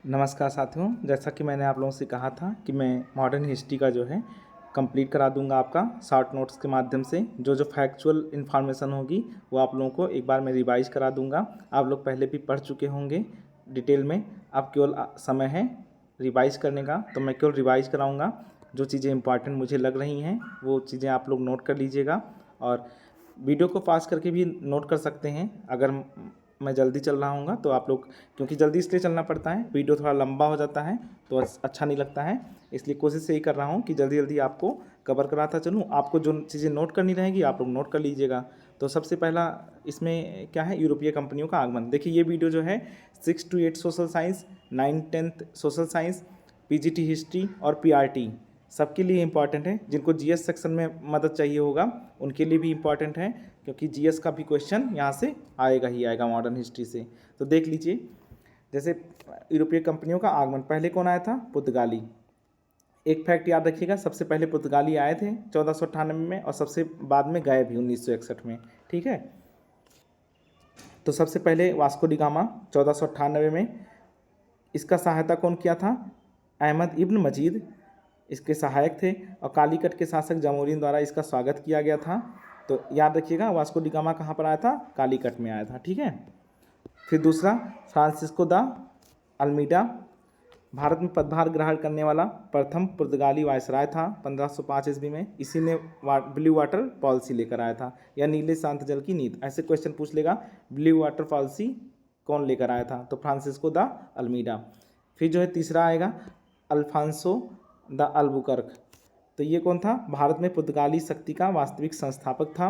नमस्कार साथियों, जैसा कि मैंने आप लोगों से कहा था कि मैं मॉडर्न हिस्ट्री का जो है कंप्लीट करा दूंगा आपका शॉर्ट नोट्स के माध्यम से। जो जो फैक्चुअल इन्फॉर्मेशन होगी वो आप लोगों को एक बार मैं रिवाइज करा दूंगा। आप लोग पहले भी पढ़ चुके होंगे डिटेल में, अब केवल समय है रिवाइज करने का, तो मैं केवल रिवाइज कराऊँगा। जो चीज़ें इंपॉर्टेंट मुझे लग रही हैं वो चीज़ें आप लोग नोट कर लीजिएगा, और वीडियो को पास करके भी नोट कर सकते हैं। अगर मैं जल्दी चल रहा हूँ तो आप लोग, क्योंकि जल्दी इसलिए चलना पड़ता है, वीडियो थोड़ा लंबा हो जाता है तो अच्छा नहीं लगता है, इसलिए कोशिश यही कर रहा हूँ कि जल्दी जल्दी आपको कवर कराता चलूँ। आपको जो चीज़ें नोट करनी रहेगी आप लोग नोट कर लीजिएगा। तो सबसे पहला इसमें क्या है, यूरोपीय कंपनियों का आगमन। देखिए ये वीडियो जो है 6 to 8 social science, 9-10 social science, PGT history और पीआरटी सबके लिए इम्पॉर्टेंट है। जिनको जीएस सेक्शन में मदद चाहिए होगा उनके लिए भी इम्पॉर्टेंट है, क्योंकि जीएस का भी क्वेश्चन यहाँ से आएगा ही आएगा मॉडर्न हिस्ट्री से। तो देख लीजिए, जैसे यूरोपीय कंपनियों का आगमन, पहले कौन आया था? पुर्तगाली। एक फैक्ट याद रखिएगा, सबसे पहले पुर्तगाली आए थे 1498 में और सबसे बाद में गए भी 1961 में। ठीक है, तो सबसे पहले वास्को डी गामा 1498 में। इसका सहायता कौन किया था? अहमद इब्न मजीद इसके सहायक थे, और कालीकट के शासक जमोरिन द्वारा इसका स्वागत किया गया था। तो याद रखिएगा, वास्को डी गामा कहाँ पर आया था? कालीकट में आया था। ठीक है, फिर दूसरा फ्रांसिस्को द अल्मीडा, भारत में पदभार ग्रहण करने वाला प्रथम पुर्तगाली वायसराय था 1505 ईस्वी में। इसी ने ब्लू वाटर पॉलिसी लेकर आया था, या नीले शांत जल की नीति। ऐसे क्वेश्चन पूछ लेगा, ब्लू वाटर पॉलिसी कौन लेकर आया था? तो फ्रांसिस्को द अल्मीडा। फिर जो है तीसरा आएगा अल्फांसो द अल्बुकर्क। तो ये कौन था? भारत में पुर्तगाली शक्ति का वास्तविक संस्थापक था।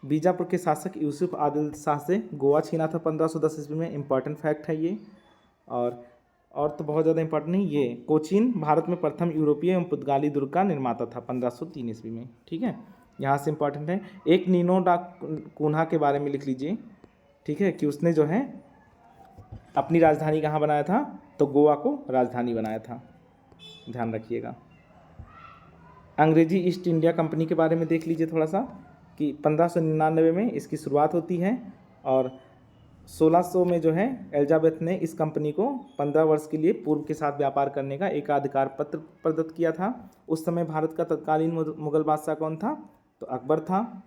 बीजापुर के शासक यूसुफ आदिल शाह से गोवा छीना था 1510 ईस्वी में। इंपॉर्टेंट फैक्ट है ये। और तो बहुत ज़्यादा इंपॉर्टेंट नहीं। ये कोचीन भारत में प्रथम यूरोपीय एवं पुर्तगाली दुर्ग का निर्माता था 1503 ईस्वी में। ठीक है, यहाँ से इंपॉर्टेंट है। एक नीनो डा कून्हा के बारे में लिख लीजिए। ठीक है, कि उसने जो है अपनी राजधानी कहाँ बनाया था? तो गोवा को राजधानी बनाया था, ध्यान रखिएगा। अंग्रेजी ईस्ट इंडिया कंपनी के बारे में देख लीजिए थोड़ा सा, कि 1599 में इसकी शुरुआत होती है, और 1600 में जो है एलिजाबेथ ने इस कंपनी को 15 वर्ष के लिए पूर्व के साथ व्यापार करने का एकाधिकार पत्र प्रदत्त किया था। उस समय भारत का तत्कालीन मुगल बादशाह कौन था? तो अकबर था।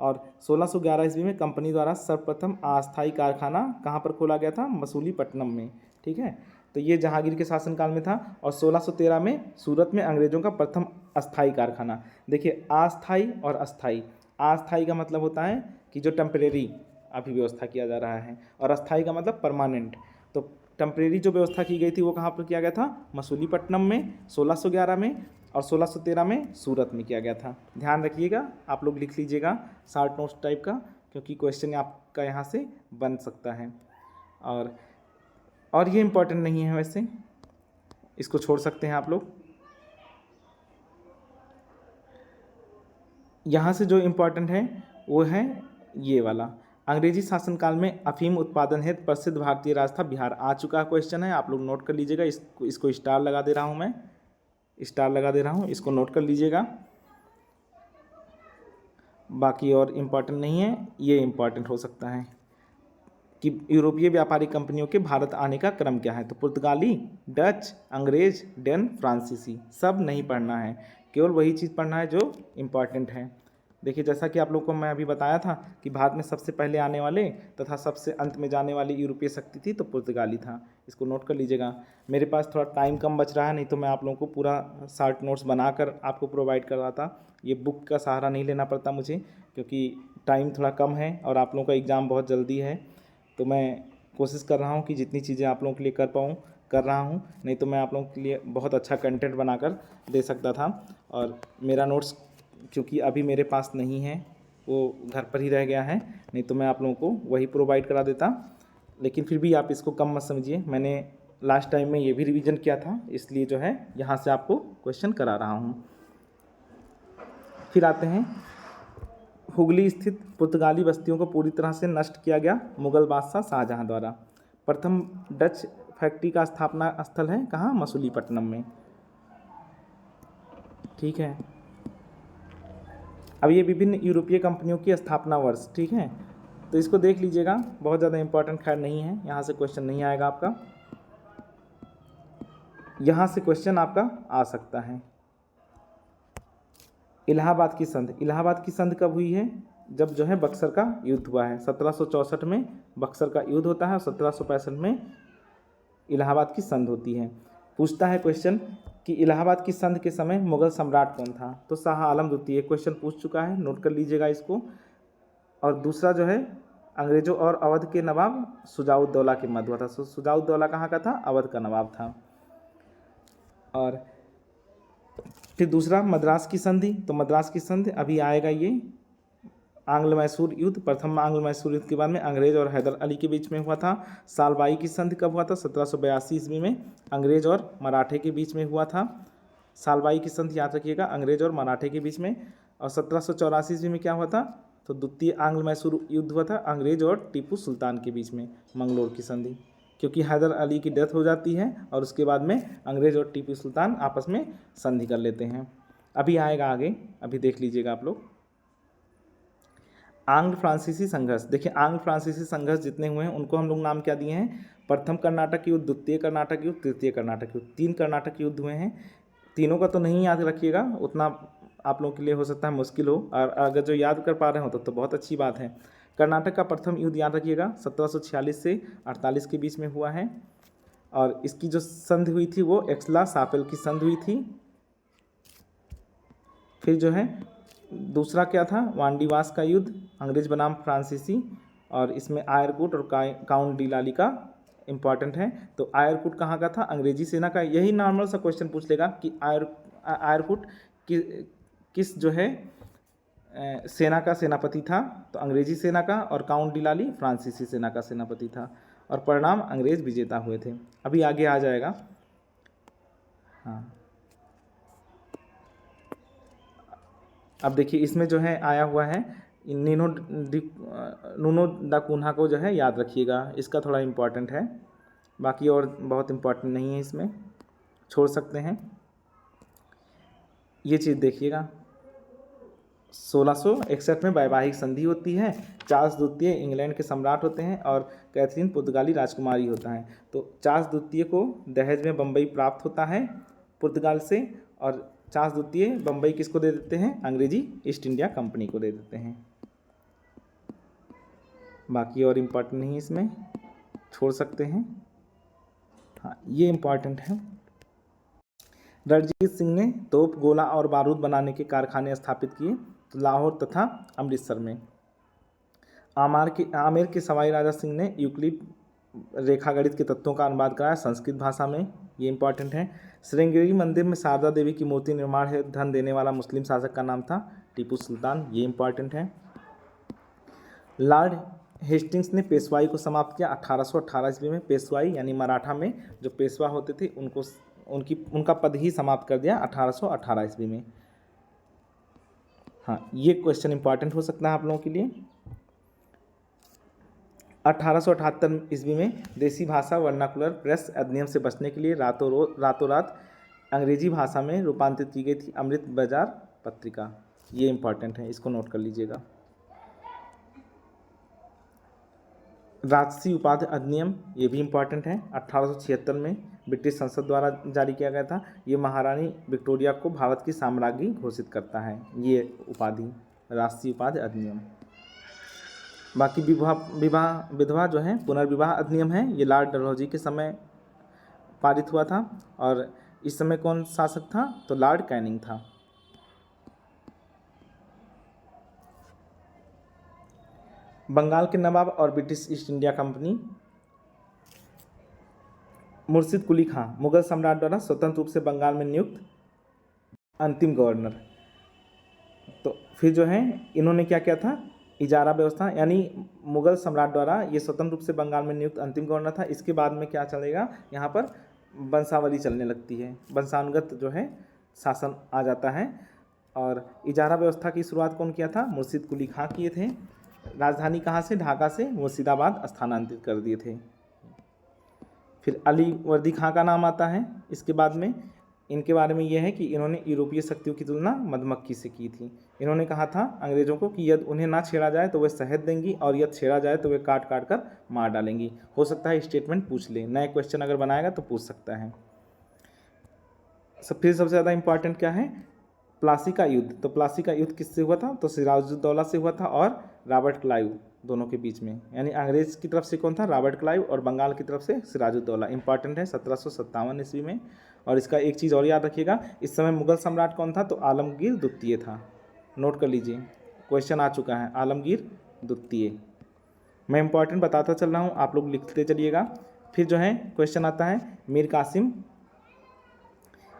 और 1611 ईस्वी में कंपनी द्वारा सर्वप्रथम अस्थायी कारखाना कहाँ पर खोला गया था? मसूलीपट्टनम में। ठीक है, तो ये जहांगीर के शासनकाल में था। और 1613 में सूरत में अंग्रेजों का प्रथम अस्थायी कारखाना। देखिए, अस्थायी और अस्थायी। अस्थायी का मतलब होता है कि जो टेम्परेरी अभी व्यवस्था किया जा रहा है, और अस्थायी का मतलब परमानेंट। तो टेम्परेरी जो व्यवस्था की गई थी वो कहाँ पर किया गया था? मसूलीपट्टनम में 1611 में, और 1613 में सूरत में किया गया था। ध्यान रखिएगा, आप लोग लिख लीजिएगा शॉर्ट नोट्स टाइप का, क्योंकि क्वेश्चन आपका यहाँ से बन सकता है। और ये इम्पोर्टेंट नहीं है वैसे, इसको छोड़ सकते हैं आप लोग। यहाँ से जो इम्पोर्टेंट है वो है ये वाला, अंग्रेजी शासनकाल में अफीम उत्पादन हेतु प्रसिद्ध भारतीय राज्य था बिहार। आ चुका क्वेश्चन है, आप लोग नोट कर लीजिएगा। इसको स्टार लगा दे रहा हूँ, मैं स्टार लगा दे रहा हूँ, इसको नोट कर लीजिएगा। बाकी और इम्पॉर्टेंट नहीं है, ये इम्पॉर्टेंट हो सकता है कि यूरोपीय व्यापारिक कंपनियों के भारत आने का क्रम क्या है। तो पुर्तगाली, डच, अंग्रेज, डेन, फ्रांसीसी, सब नहीं पढ़ना है, केवल वही चीज़ पढ़ना है जो इम्पॉर्टेंट है। देखिए, जैसा कि आप लोग को मैं अभी बताया था कि भारत में सबसे पहले आने वाले तथा सबसे अंत में जाने वाली यूरोपीय शक्ति थी तो पुर्तगाली था। इसको नोट कर लीजिएगा। मेरे पास थोड़ा टाइम कम बच रहा है, नहीं तो मैं आप लोगों को पूरा शॉर्ट नोट्स बनाकर आपको प्रोवाइड कर रहा था। ये बुक का सहारा नहीं लेना पड़ता मुझे, क्योंकि टाइम थोड़ा कम है और आप लोगों का एग्ज़ाम बहुत जल्दी है। तो मैं कोशिश कर रहा हूँ कि जितनी चीज़ें आप लोगों के लिए कर रहा हूँ, नहीं तो मैं आप लोगों के लिए बहुत अच्छा कंटेंट बनाकर दे सकता था। और मेरा नोट्स क्योंकि अभी मेरे पास नहीं है, वो घर पर ही रह गया है, नहीं तो मैं आप लोगों को वही प्रोवाइड करा देता। लेकिन फिर भी आप इसको कम मत समझिए, मैंने लास्ट टाइम में ये भी रिवीजन किया था, इसलिए जो है यहाँ से आपको क्वेश्चन करा रहा हूँ। फिर आते हैं, हुगली स्थित पुर्तगाली बस्तियों को पूरी तरह से नष्ट किया गया मुगल बादशाह शाहजहां द्वारा। प्रथम डच फैक्ट्री का स्थापना स्थल है कहाँ? मसूलीपट्टनम में। ठीक है, अब ये विभिन्न यूरोपीय कंपनियों की स्थापना वर्ष। ठीक है, तो इसको देख लीजिएगा, बहुत ज़्यादा इंपॉर्टेंट खैर नहीं है, यहाँ से क्वेश्चन नहीं आएगा आपका। यहाँ से क्वेश्चन आपका आ सकता है। इलाहाबाद की संधि, इलाहाबाद की संधि कब हुई है? जब जो है बक्सर का युद्ध हुआ है। 1764 में बक्सर का युद्ध होता है और 1765 में इलाहाबाद की संधि होती है। पूछता है क्वेश्चन कि इलाहाबाद की संधि के समय मुगल सम्राट कौन था? तो शाह आलम द्वितीय। क्वेश्चन पूछ चुका है, नोट कर लीजिएगा इसको। और दूसरा जो है अंग्रेजों और अवध के नवाब शुजाउद्दौला के मध्य हुआ था। शुजाउद्दौला कहाँ का था? अवध का नवाब था। और फिर दूसरा मद्रास की संधि, तो मद्रास की संधि अभी आएगा ये आंग्ल मैसूर युद्ध। प्रथम आंग्ल मैसूर युद्ध के बाद में अंग्रेज और हैदर अली के बीच में हुआ था। सालबाई की संधि कब हुआ था? 1782 ईस्वी में अंग्रेज और मराठे के बीच में हुआ था। सालबाई की संधि याद रखिएगा, अंग्रेज और मराठे के बीच में। और 1784 ईस्वी में क्या हुआ था? तो द्वितीय आंग्ल मैसूर युद्ध हुआ था अंग्रेज और टीपू सुल्तान के बीच में, मंगलोर की संधि। क्योंकि हैदर अली की डेथ हो जाती है और उसके बाद में अंग्रेज और टीपू सुल्तान आपस में संधि कर लेते हैं। अभी आएगा आगे, अभी देख लीजिएगा आप लोग। आंग्ल फ्रांसीसी संघर्ष, देखिए आंग्ल फ्रांसीसी संघर्ष जितने हुए हैं उनको हम लोग नाम क्या दिए हैं? प्रथम कर्नाटक युद्ध, द्वितीय कर्नाटक युद्ध, तृतीय कर्नाटक युद्ध। 3 कर्नाटक युद्ध हुए हैं। तीनों का तो नहीं याद रखिएगा, उतना आप लोगों के लिए हो सकता है मुश्किल हो, और अगर जो याद कर पा रहे हो तो बहुत अच्छी बात है। कर्नाटक का प्रथम युद्ध याद रखिएगा 1746 से 48 के बीच में हुआ है। और इसकी जो संधि हुई थी वो एक्सला सापेल की संधि हुई थी। फिर जो है दूसरा क्या था? वांडीवास का युद्ध, अंग्रेज बनाम फ्रांसीसी। और इसमें आयरकुट और काउंट डी लाली का इम्पॉर्टेंट है। तो आयरकुट कहाँ का था? अंग्रेजी सेना का। यही नॉर्मल सा क्वेश्चन पूछ लेगा कि आयरकुट किस जो है सेना का सेनापति था? तो अंग्रेजी सेना का। और काउंट डी लाली फ्रांसीसी सेना का सेनापति था। और परिणाम अंग्रेज विजेता हुए थे। अभी आगे आ जाएगा। हाँ, अब देखिए इसमें जो है आया हुआ है नूनो दा कुन्हा को जो है याद रखिएगा, इसका थोड़ा इम्पॉर्टेंट है। बाकी और बहुत इम्पॉर्टेंट नहीं है, इसमें छोड़ सकते हैं। ये चीज़ देखिएगा 1661 में वैवाहिक संधि होती है। चार्ल्स द्वितीय इंग्लैंड के सम्राट होते हैं और कैथरीन पुर्तगाली राजकुमारी होता है। तो चार्ल्स द्वितीय को दहेज में बम्बई प्राप्त होता है पुर्तगाल से। और चार्ल्स द्वितीय बम्बई किसको दे देते हैं? अंग्रेजी ईस्ट इंडिया कंपनी को दे देते हैं। बाकी और इम्पॉर्टेंट नहीं, इसमें छोड़ सकते हैं। हाँ, ये इम्पॉर्टेंट है। रणजीत सिंह ने तोप, गोला और बारूद बनाने के कारखाने स्थापित किए, तो लाहौर तथा अमृतसर में। आमेर के सवाई राजा सिंह ने यूक्लिड रेखागणित के तत्वों का अनुवाद कराया संस्कृत भाषा में, ये इंपॉर्टेंट है। श्रृंगेरी मंदिर में शारदा देवी की मूर्ति निर्माण है धन देने वाला मुस्लिम शासक का नाम था टीपू सुल्तान, ये इंपॉर्टेंट है। लॉर्ड हेस्टिंग्स ने पेशवाई को समाप्त किया 1818 ईस्वी में। पेशवाई यानी मराठा में जो पेशवा होते थे उनका पद ही समाप्त कर दिया 1818 ईस्वी में। हाँ, ये क्वेश्चन इंपॉर्टेंट हो सकता है आप लोगों के लिए। 1878 ईस्वी में देसी भाषा वर्नाकुलर प्रेस अधिनियम से बचने के लिए रातों रात अंग्रेजी भाषा में रूपांतरित की गई थी अमृत बाजार पत्रिका, ये इंपॉर्टेंट है, इसको नोट कर लीजिएगा। राजसी उपाधि अधिनियम, ये भी इम्पॉर्टेंट है, 1876 में ब्रिटिश संसद द्वारा जारी किया गया था। ये महारानी विक्टोरिया को भारत की साम्राज्ञी घोषित करता है, ये उपाधि राजसी उपाधि अधिनियम। बाकी विधवा जो है पुनर्विवाह अधिनियम है, ये लॉर्ड डलहौजी के समय पारित हुआ था। और इस समय कौन शासक था? तो लॉर्ड कैनिंग था। बंगाल के नवाब और ब्रिटिश ईस्ट इंडिया कंपनी। मुर्शिद कुली खां मुगल सम्राट द्वारा स्वतंत्र रूप से बंगाल में नियुक्त अंतिम गवर्नर। तो फिर जो है इन्होंने क्या किया था? इजारा व्यवस्था, यानी मुगल सम्राट द्वारा ये स्वतंत्र रूप से बंगाल में नियुक्त अंतिम गवर्नर था। इसके बाद में क्या चलेगा? यहाँ पर वंशावली चलने लगती है, वंशानुगत जो है शासन आ जाता है। और इजारा व्यवस्था की शुरुआत कौन किया था? मुर्शिद कुली खां किए थे। राजधानी कहाँ से? ढाका से मुर्शिदाबाद स्थानांतरित कर दिए थे। फिर अली वर्दी खां का नाम आता है इसके बाद में। इनके बारे में यह है कि इन्होंने यूरोपीय शक्तियों की तुलना मधुमक्खी से की थी। इन्होंने कहा था अंग्रेजों को कि यदि उन्हें ना छेड़ा जाए तो वे शहद देंगी और यदि छेड़ा जाए तो वे काट काट कर मार डालेंगी। हो सकता है स्टेटमेंट पूछ ले, नए क्वेश्चन अगर बनाएगा तो पूछ सकता है। फिर सबसे ज़्यादा इम्पॉर्टेंट क्या है, प्लासी का युद्ध। तो प्लासी का युद्ध किससे हुआ था, तो सिराजुद्दौला से हुआ था और रॉबर्ट क्लाइव दोनों के बीच में, यानी अंग्रेज की तरफ से कौन था, रॉबर्ट क्लाइव, और बंगाल की तरफ से सिराजुद्दौला। इंपॉर्टेंट है 1757 ईस्वी में। और इसका एक चीज़ और याद रखिएगा, इस समय मुगल सम्राट कौन था, तो आलमगीर द्वितीय था। नोट कर लीजिए, क्वेश्चन आ चुका है, आलमगीर द्वितीय। मैं इंपॉर्टेंट बताता चल रहा हूँ, आप लोग लिखते चलिएगा। फिर जो है क्वेश्चन आता है मीर कासिम,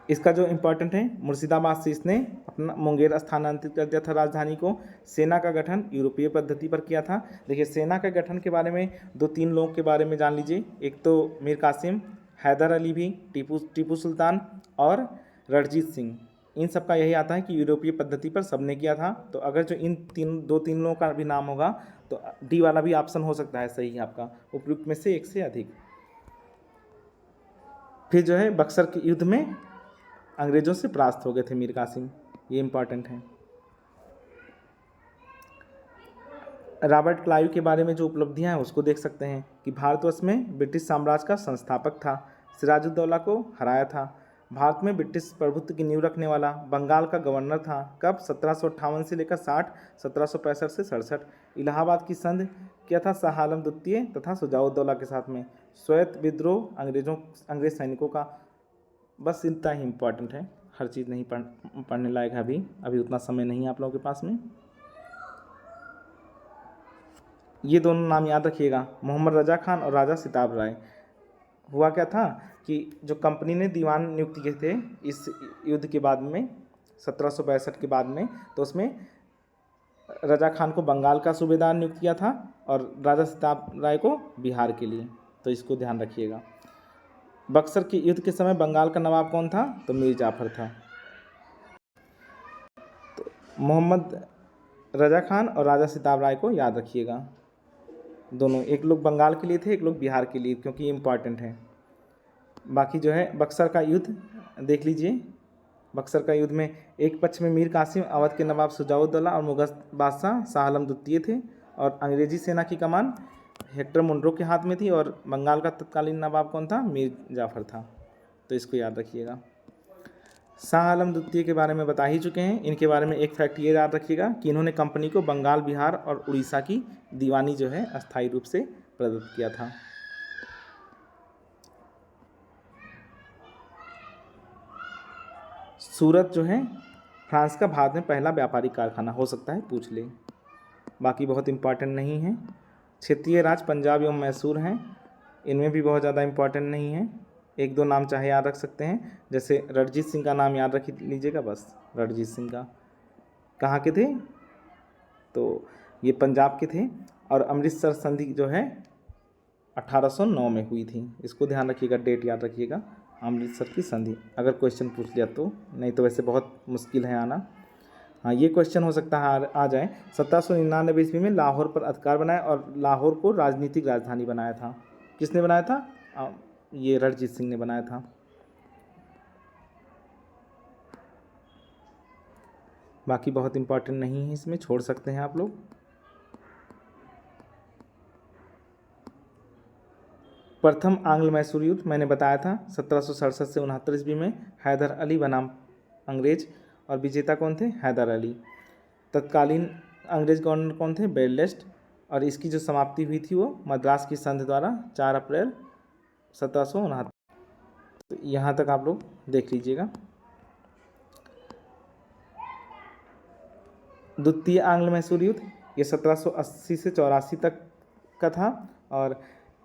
इसका जो इम्पोर्टेंट है, मुर्शिदाबाद से इसने अपना मुंगेर स्थानांतरित कर दिया था राजधानी को। सेना का गठन यूरोपीय पद्धति पर किया था। देखिए सेना के गठन के बारे में दो तीन लोगों के बारे में जान लीजिए, एक तो मीर कासिम, हैदर अली भी, टीपू सुल्तान और रणजीत सिंह। इन सब का यही आता है कि यूरोपीय पद्धति पर सबने किया था। तो अगर जो इन दो तीन लोगों का भी नाम होगा तो डी वाला भी ऑप्शन हो सकता है सही आपका, उपयुक्त में से एक से अधिक। फिर जो है बक्सर के युद्ध में अंग्रेजों से परास्त हो गए थे मीर कासिम, ये इंपॉर्टेंट है। रॉबर्ट क्लाइव के बारे में जो उपलब्धियां हैं उसको देख सकते हैं कि भारतवर्ष में ब्रिटिश साम्राज्य का संस्थापक था, सिराजुद्दौला को हराया था, भारत में ब्रिटिश प्रभुत्व की नींव रखने वाला, बंगाल का गवर्नर था। कब, 1758 से लेकर 60, 1765 से 67। इलाहाबाद की संधि किया था शाह आलम द्वितीय तथा शुजाउद्दौला के साथ में। स्वायत्त विद्रोह अंग्रेज सैनिकों का। बस इतना ही इम्पोर्टेंट है, हर चीज़ नहीं पढ़ने लायक है अभी उतना समय नहीं है आप लोगों के पास में। ये दोनों नाम याद रखिएगा, मोहम्मद रजा खान और राजा सिताब राय। हुआ क्या था कि जो कंपनी ने दीवान नियुक्त किए थे इस युद्ध के बाद में 1762 के बाद में, तो उसमें रजा खान को बंगाल का सूबेदार नियुक्त किया था और राजा सिताब राय को बिहार के लिए, तो इसको ध्यान रखिएगा। बक्सर के युद्ध के समय बंगाल का नवाब कौन था, तो मीर जाफर था। तो मोहम्मद रजा खान और राजा सिताब राय को याद रखिएगा, दोनों, एक लोग बंगाल के लिए थे, एक लोग बिहार के लिए, क्योंकि ये इम्पॉर्टेंट है। बाकी जो है बक्सर का युद्ध देख लीजिए। बक्सर का युद्ध में एक पक्ष में मीर कासिम, अवध के नवाब शुजाउद्दौला और मुगल बादशाह शाह आलम द्वितीय थे, और अंग्रेजी सेना की कमान हेक्टर मुनरो के हाथ में थी, और बंगाल का तत्कालीन नवाब कौन था, मीर जाफर था। तो इसको याद रखिएगा। शाह आलम द्वितीय के बारे में बता ही चुके हैं। इनके बारे में एक फैक्ट ये याद रखिएगा कि इन्होंने कंपनी को बंगाल, बिहार और उड़ीसा की दीवानी जो है अस्थायी रूप से प्रदत्त किया था। सूरत जो है फ्रांस का भारत में पहला व्यापारिक कारखाना, हो सकता है पूछ ले, बाकी बहुत इंपॉर्टेंट नहीं है। क्षेत्रीय राज्य पंजाब एवं मैसूर हैं, इनमें भी बहुत ज़्यादा इंपॉर्टेंट नहीं है। एक दो नाम चाहे याद रख सकते हैं, जैसे रणजीत सिंह का नाम याद रख लीजिएगा बस। रणजीत सिंह का कहाँ के थे, तो ये पंजाब के थे, और अमृतसर संधि जो है 1809 में हुई थी, इसको ध्यान रखिएगा, डेट याद रखिएगा, अमृतसर की संधि, अगर क्वेश्चन पूछ लिया तो, नहीं तो वैसे बहुत मुश्किल है आना। हाँ, ये क्वेश्चन हो सकता है आ जाए। 1799 ईस्वी में लाहौर पर अधिकार बनाया और लाहौर को राजनीतिक राजधानी बनाया था। किसने बनाया था, ये रणजीत सिंह ने बनाया था। बाकी बहुत इंपॉर्टेंट नहीं है, इसमें छोड़ सकते हैं आप लोग। प्रथम आंग्ल मैसूर युद्ध मैंने बताया था 1767 से 69 ईस्वी में, हैदर अली बनाम अंग्रेज, और विजेता कौन थे, हैदर अली। तत्कालीन अंग्रेज गवर्नर कौन थे, बेरलेस्ट, और इसकी जो समाप्ति हुई थी वो मद्रास की संधि द्वारा 4 अप्रैल 1769। तो यहाँ तक आप लोग देख लीजिएगा। द्वितीय आंग्ल मैसूर युद्ध ये 1780 से 84 तक का था, और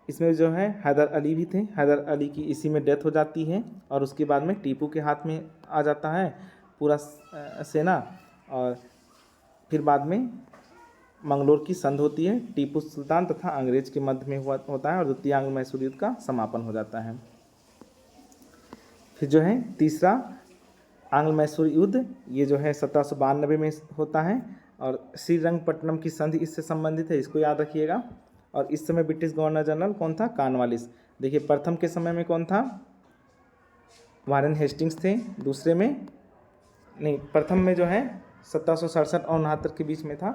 इसमें जो है हैदर अली भी थे। हैदर अली की इसी में डेथ हो जाती है, और उसके बाद में टीपू के हाथ में आ जाता है पूरा सेना, और फिर बाद में मंगलोर की संधि होती है टीपू सुल्तान तथा अंग्रेज के मध्य में होता है, और द्वितीय आंग्ल मैसूर युद्ध का समापन हो जाता है। फिर जो है तीसरा आंग्ल मैसूर युद्ध, ये जो है 1792 में होता है, और श्रीरंगपट्टनम की संधि इससे संबंधित है, इसको याद रखिएगा। और इस समय ब्रिटिश गवर्नर जनरल कौन था, कॉर्नवालिस। देखिए प्रथम के समय में कौन था, वारेन हेस्टिंग्स थे। दूसरे में नहीं, प्रथम में जो है 1767 और 69 के बीच में था,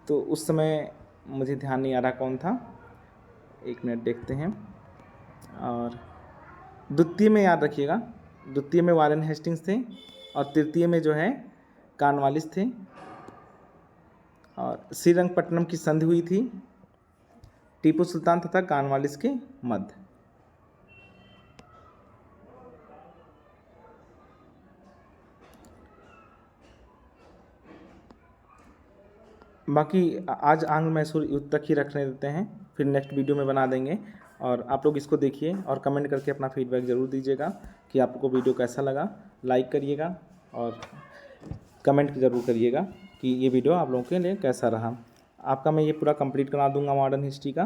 तो उस समय मुझे ध्यान नहीं आ रहा कौन था, एक मिनट देखते हैं। और द्वितीय में याद रखिएगा, द्वितीय में वारेन हेस्टिंग्स थे और तृतीय में जो है कॉर्नवालिस थे। और श्रीरंगपट्टनम की संधि हुई थी टीपू सुल्तान तथा कॉर्नवालिस के मध्य। बाकी आज आंग्ल मैसूर युद्ध तक ही रखने देते हैं, फिर नेक्स्ट वीडियो में बना देंगे। और आप लोग इसको देखिए और कमेंट करके अपना फीडबैक ज़रूर दीजिएगा कि आपको वीडियो कैसा लगा। लाइक करिएगा और कमेंट ज़रूर करिएगा कि ये वीडियो आप लोगों के लिए कैसा रहा। आपका मैं ये पूरा कंप्लीट करा दूंगा मॉडर्न हिस्ट्री का।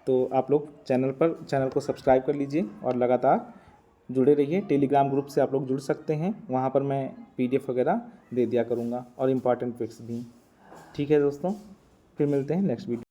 तो आप लोग चैनल को सब्सक्राइब कर लीजिए और लगातार जुड़े रहिए। टेलीग्राम ग्रुप से आप लोग जुड़ सकते हैं, वहाँ पर मैं PDF वगैरह दे दिया करूँगा और इम्पॉर्टेंट पिक्स भी। ठीक है दोस्तों, फिर मिलते हैं नेक्स्ट वीडियो।